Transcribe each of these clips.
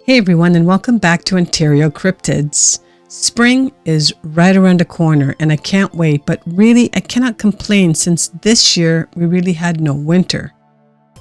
Hey everyone, and welcome back to Ontario Cryptids. Spring is right around the corner and I can't wait, but really I cannot complain since this year we really had no winter.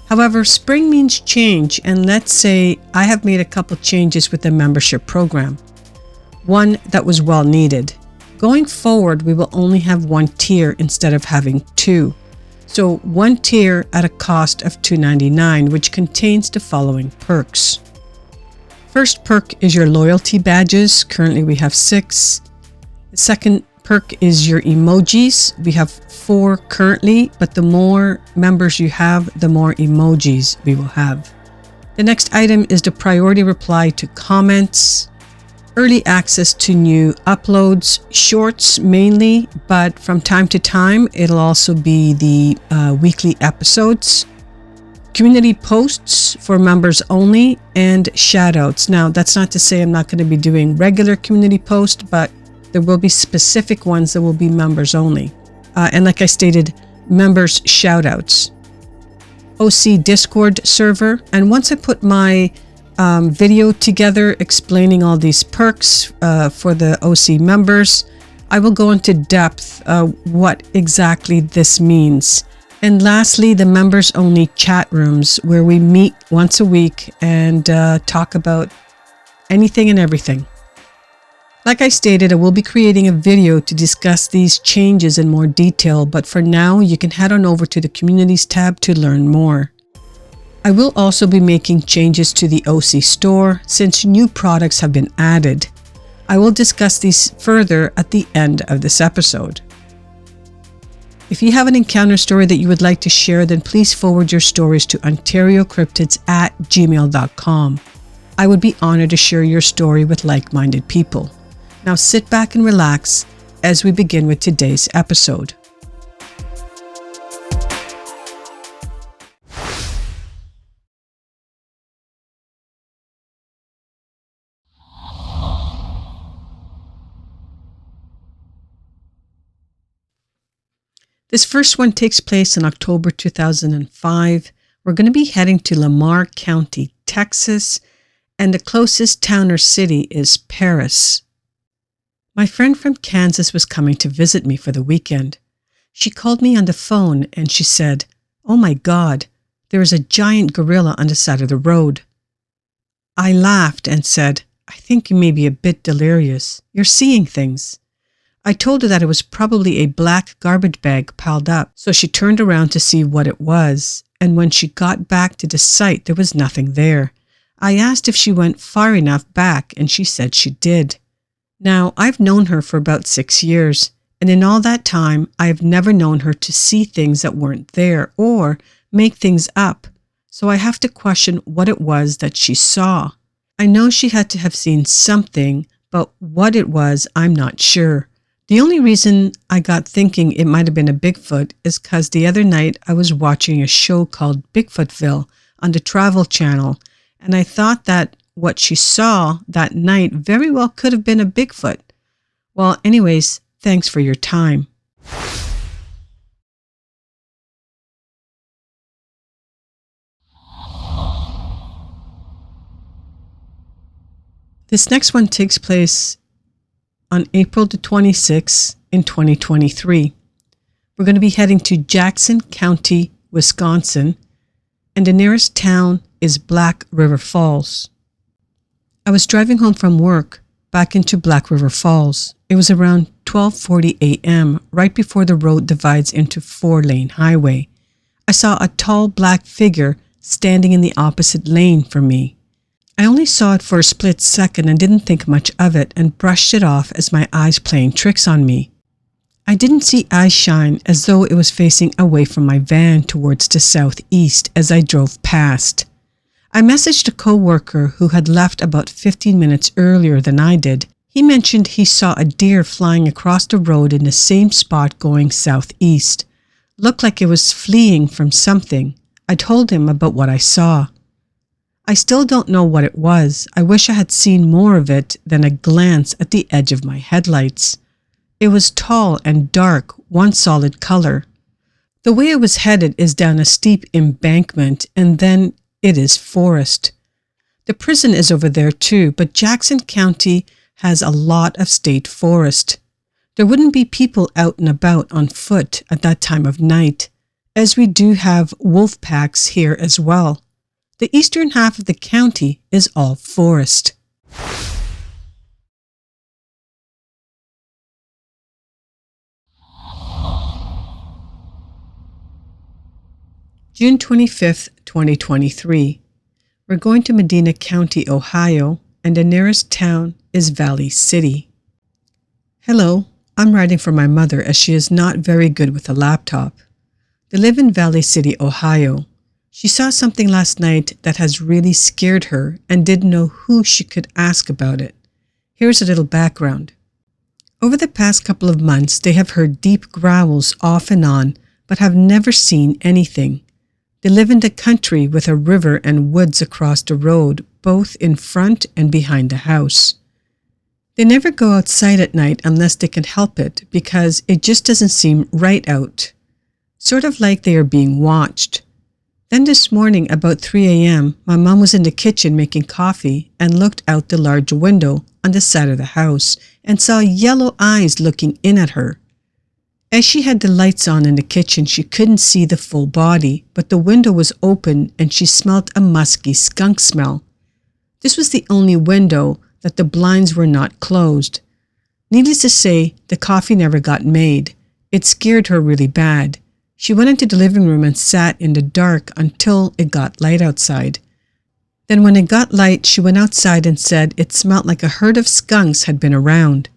However, spring means change, and let's say I have made a couple changes with the membership program. One that was well needed. Going forward, we will only have one tier instead of having two. So one tier at a cost of $2.99, which contains the following perks. First perk is your loyalty badges. Currently we have 6. The second perk is your emojis. We have 4 currently, but the more members you have, the more emojis we will have. The next item is the priority reply to comments, early access to new uploads, shorts mainly, but from time to time it'll also be the weekly episodes. Community posts for members only, and shoutouts. Now, that's not to say I'm not going to be doing regular community posts, but there will be specific ones that will be members only. And like I stated, members shoutouts. OC Discord server. And once I put my video together explaining all these perks for the OC members, I will go into depth what exactly this means. And lastly, the members only chat rooms where we meet once a week and talk about anything and everything. Like I stated, I will be creating a video to discuss these changes in more detail, but for now you can head on over to the communities tab to learn more. I will also be making changes to the OC store since new products have been added. I will discuss these further at the end of this episode. If you have an encounter story that you would like to share, then please forward your stories to OntarioCryptids@gmail.com. I would be honored to share your story with like-minded people. Now sit back and relax as we begin with today's episode. This first one takes place in October 2005. We're going to be heading to Lamar County, Texas, and the closest town or city is Paris. My friend from Kansas was coming to visit me for the weekend. She called me on the phone and she said, "Oh my God, there is a giant gorilla on the side of the road." I laughed and said, "I think you may be a bit delirious. You're seeing things." I told her that it was probably a black garbage bag piled up, so she turned around to see what it was, and when she got back to the site, there was nothing there. I asked if she went far enough back, and she said she did. Now, I've known her for about 6 years, and in all that time, I have never known her to see things that weren't there or make things up, so I have to question what it was that she saw. I know she had to have seen something, but what it was, I'm not sure. The only reason I got thinking it might have been a Bigfoot is because the other night I was watching a show called Bigfootville on the Travel Channel, and I thought that what she saw that night very well could have been a Bigfoot. Well, anyways, thanks for your time. This next one takes place on April the 26th in 2023. We're going to be heading to Jackson County, Wisconsin, and the nearest town is Black River Falls. I was driving home from work back into Black River Falls. It was around 12:40 a.m., right before the road divides into 4-lane highway. I saw a tall black figure standing in the opposite lane from me. I only saw it for a split second and didn't think much of it and brushed it off as my eyes playing tricks on me. I didn't see eyes shine as though it was facing away from my van towards the southeast as I drove past. I messaged a co-worker who had left about 15 minutes earlier than I did. He mentioned he saw a deer flying across the road in the same spot going southeast. Looked like it was fleeing from something. I told him about what I saw. I still don't know what it was. I wish I had seen more of it than a glance at the edge of my headlights. It was tall and dark, one solid color. The way it was headed is down a steep embankment, and then it is forest. The prison is over there too, but Jackson County has a lot of state forest. There wouldn't be people out and about on foot at that time of night, as we do have wolf packs here as well. The eastern half of the county is all forest. June 25th, 2023. We're going to Medina County, Ohio, and the nearest town is Valley City. Hello, I'm writing for my mother as she is not very good with a laptop. They live in Valley City, Ohio. She saw something last night that has really scared her and didn't know who she could ask about it. Here's a little background. Over the past couple of months, they have heard deep growls off and on, but have never seen anything. They live in the country with a river and woods across the road, both in front and behind the house. They never go outside at night unless they can help it because it just doesn't seem right out. Sort of like they are being watched. Then this morning about 3 a.m., my mom was in the kitchen making coffee and looked out the large window on the side of the house and saw yellow eyes looking in at her. As she had the lights on in the kitchen, she couldn't see the full body, but the window was open and she smelt a musky skunk smell. This was the only window that the blinds were not closed. Needless to say, the coffee never got made. It scared her really bad. She went into the living room and sat in the dark until it got light outside. Then when it got light, she went outside and said it smelt like a herd of skunks had been around.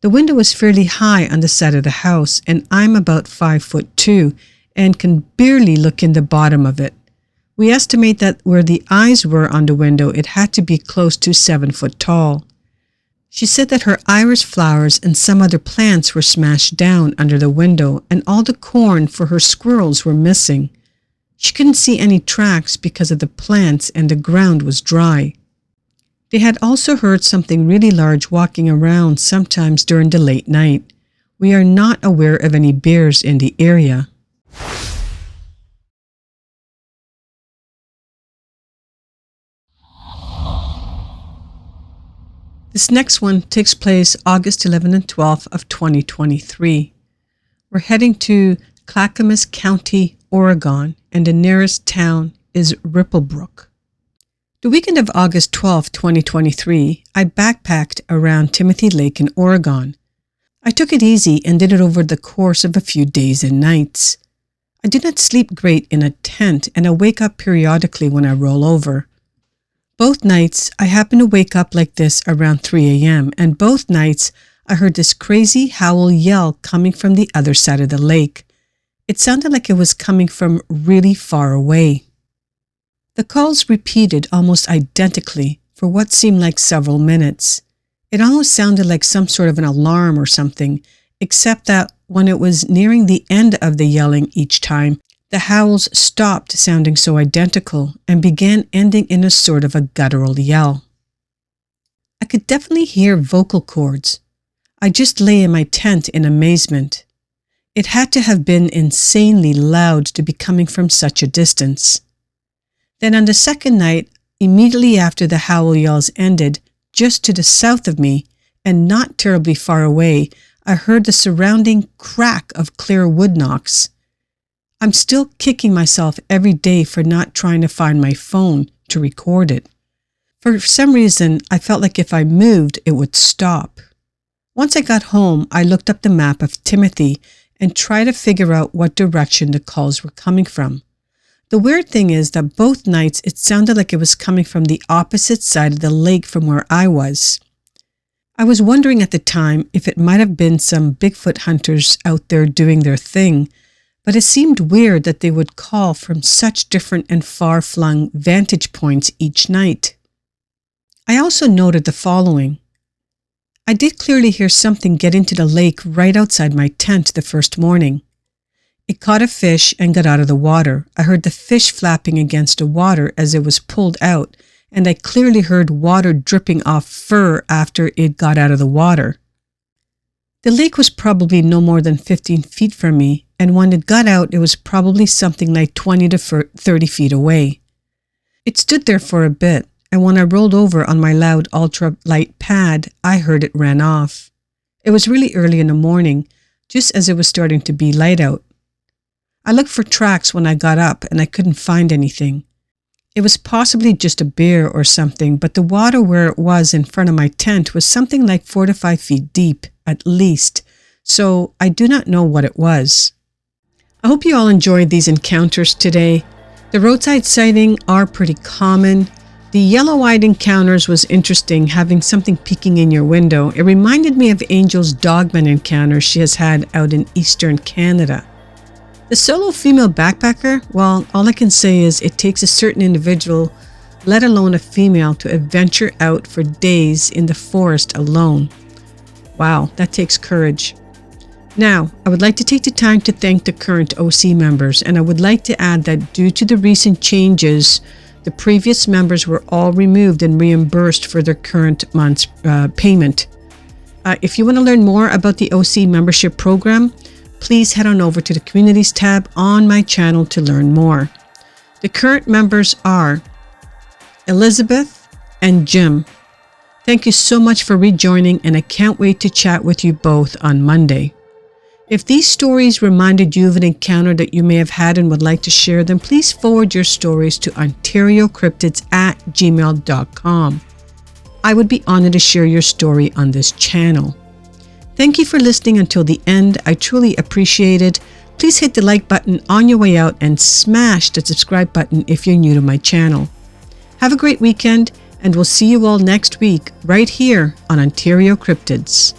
The window was fairly high on the side of the house, and I'm about 5'2" and can barely look in the bottom of it. We estimate that where the eyes were on the window, it had to be close to 7 foot tall. She said that her iris flowers and some other plants were smashed down under the window, and all the corn for her squirrels were missing. She couldn't see any tracks because of the plants and the ground was dry. They had also heard something really large walking around sometimes during the late night. We are not aware of any bears in the area. This next one takes place August 11 and 12 of 2023. We're heading to Clackamas County, Oregon, and the nearest town is Ripplebrook. The weekend of August 12, 2023, I backpacked around Timothy Lake in Oregon. I took it easy and did it over the course of a few days and nights. I do not sleep great in a tent and I wake up periodically when I roll over. Both nights, I happened to wake up like this around 3 a.m. and both nights I heard this crazy howl yell coming from the other side of the lake. It sounded like it was coming from really far away. The calls repeated almost identically for what seemed like several minutes. It almost sounded like some sort of an alarm or something, except that when it was nearing the end of the yelling each time, the howls stopped sounding so identical and began ending in a sort of a guttural yell. I could definitely hear vocal cords. I just lay in my tent in amazement. It had to have been insanely loud to be coming from such a distance. Then on the second night, immediately after the howl yells ended, just to the south of me, and not terribly far away, I heard the surrounding crack of clear wood knocks. I'm still kicking myself every day for not trying to find my phone to record it. For some reason, I felt like if I moved, it would stop. Once I got home, I looked up the map of Timothy and tried to figure out what direction the calls were coming from. The weird thing is that both nights it sounded like it was coming from the opposite side of the lake from where I was. I was wondering at the time if it might have been some Bigfoot hunters out there doing their thing, but it seemed weird that they would call from such different and far-flung vantage points each night. I also noted the following. I did clearly hear something get into the lake right outside my tent the first morning. It caught a fish and got out of the water. I heard the fish flapping against the water as it was pulled out, and I clearly heard water dripping off fur after it got out of the water. The lake was probably no more than 15 feet from me, and when it got out, it was probably something like 20 to 30 feet away. It stood there for a bit. and when I rolled over on my loud ultralight pad, I heard it ran off. It was really early in the morning, just as it was starting to be light out. I looked for tracks when I got up and I couldn't find anything. It was possibly just a bear or something, but the water where it was in front of my tent was something like 4 to 5 feet deep, at least, so I do not know what it was. I hope you all enjoyed these encounters today. The roadside sighting are pretty common. The yellow-eyed encounters was interesting, having something peeking in your window. It reminded me of Angel's dogman encounter she has had out in eastern Canada. The solo female backpacker, well, all I can say is it takes a certain individual, let alone a female, to adventure out for days in the forest alone. Wow, that takes courage. Now, I would like to take the time to thank the current OC members, and I would like to add that due to the recent changes, the previous members were all removed and reimbursed for their current month's payment. If you want to learn more about the OC membership program, please head on over to the Communities tab on my channel to learn more. The current members are Elizabeth and Jim. Thank you so much for rejoining, and I can't wait to chat with you both on Monday. If these stories reminded you of an encounter that you may have had and would like to share them, please forward your stories to OntarioCryptids@gmail.com. I would be honored to share your story on this channel. Thank you for listening until the end. I truly appreciate it. Please hit the like button on your way out and smash the subscribe button if you're new to my channel. Have a great weekend, and we'll see you all next week right here on Ontario Cryptids.